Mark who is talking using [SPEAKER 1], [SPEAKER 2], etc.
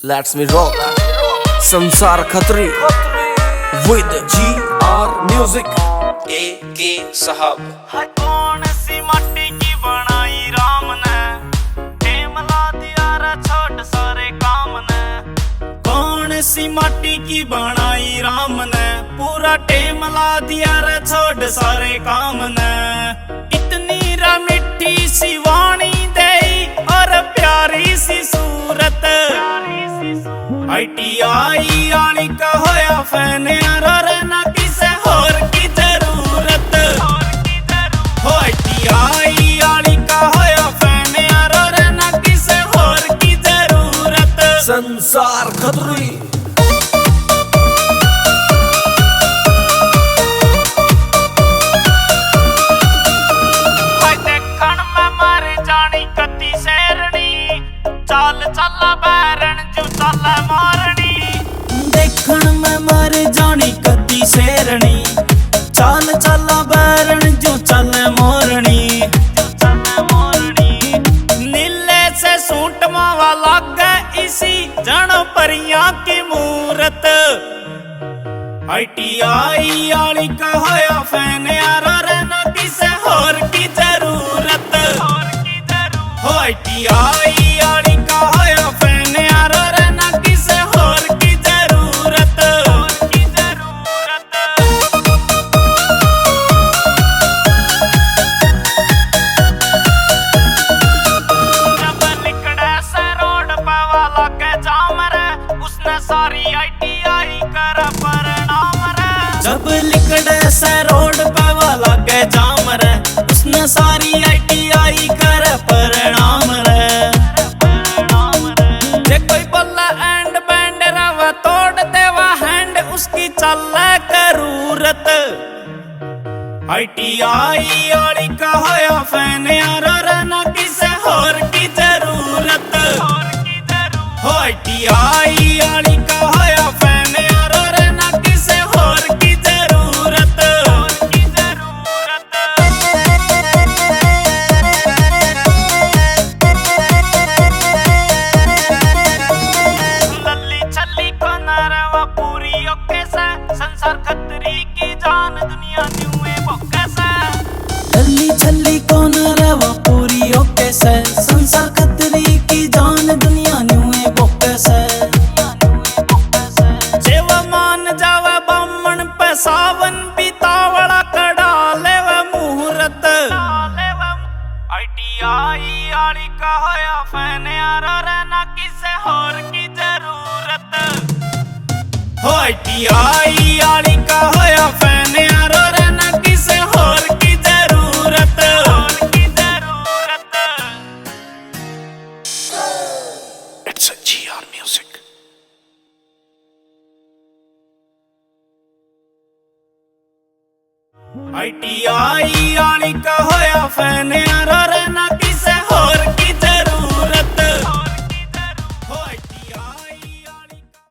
[SPEAKER 1] Let's me rock संसार Khatri with GR Music AK साहब।
[SPEAKER 2] हाय कौन सी माटी की बनाई राम ने, टेमला दिया रे छोड़ सारे काम ने। कौन सी माटी की बनाई राम ने, पूरा टेमला दिया रे छोड़ सारे काम ने। इतनी रा मिठी सी वाणी दे और प्यारी सी सूरत, ITI आनी का होया फैन यार ना किसे होर की जरूरत। हो ITI आनी का होया फैन यार ना किसे होर की जरूरत।
[SPEAKER 1] संसार खतरी
[SPEAKER 2] देखण में मारे जानी कती शेरनी, चाल चला बैरन जो चला मारनी। देखण में मारे जानी कती शेरनी, चाल चला बैरन जो चला मारनी। नीले से सूट मावा लागे इसी जन परियां की मूरत। ITI आली का होया फैन यार ना किसे होर की जरूरत। हो ITI आली का होया फैन यार ना किसे होर की जरूरत। जब निकले से रोड पे वाला के जाम रे, उसने सारी ITI कर प्रणाम रे। जब लिकड़े से रोड पे वाला के जाम रे, उसने सारी ITI कर प्रणाम रे। जे कोई बोला एंड बैंड रवा तोड़ देवा हैंड, उसकी चले करूरत। ITI आली का होया फैन यार ना किसे होर की जरूरत। हो ITI आली का होया फैन यार ना किसे होर की जरूरत। लल्ली छल्ली को नरवा पूरी ओके से, संसार खतरी की जान दुनिया न्यूए बोके से। लल्ली छल्ली को नरवा पूरी ओके से, संसार खतरी की जान दुनिया न्यूए बोके से। जेवा मान जावे बामण पे सावन बितावड़ा कड़ा लेवे मुहूर्त। ITI आली का होया फैन यार ना किसे होर की जरूरत। हो ITI आली का होया फैन यार ना किसे होर की जरूरत।
[SPEAKER 1] It's a GR Music।
[SPEAKER 2] ITI आली का होया फैन यार